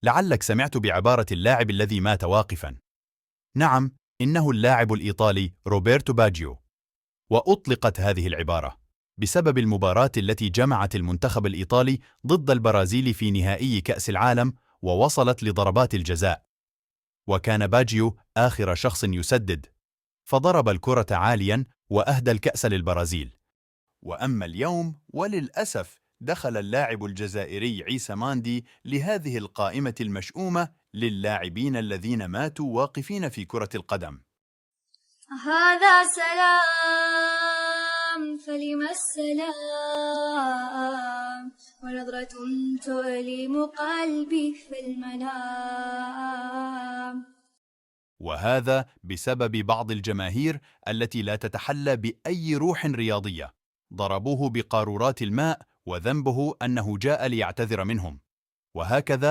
لعلك سمعت بعبارة اللاعب الذي مات واقفاً. نعم، إنه اللاعب الإيطالي روبرتو باجيو. وأطلقت هذه العبارة بسبب المباراة التي جمعت المنتخب الإيطالي ضد البرازيل في نهائي كأس العالم ووصلت لضربات الجزاء. وكان باجيو آخر شخص يسدد، فضرب الكرة عالياً وأهدى الكأس للبرازيل. وأما اليوم وللأسف دخل اللاعب الجزائري عيسى ماندي لهذه القائمة المشؤومة للاعبين الذين ماتوا واقفين في كرة القدم. هذا سلام فلم السلام ونظرة تؤلم قلبي في المنام. وهذا بسبب بعض الجماهير التي لا تتحلى بأي روح رياضية، ضربوه بقارورات الماء وذنبه أنه جاء ليعتذر منهم. وهكذا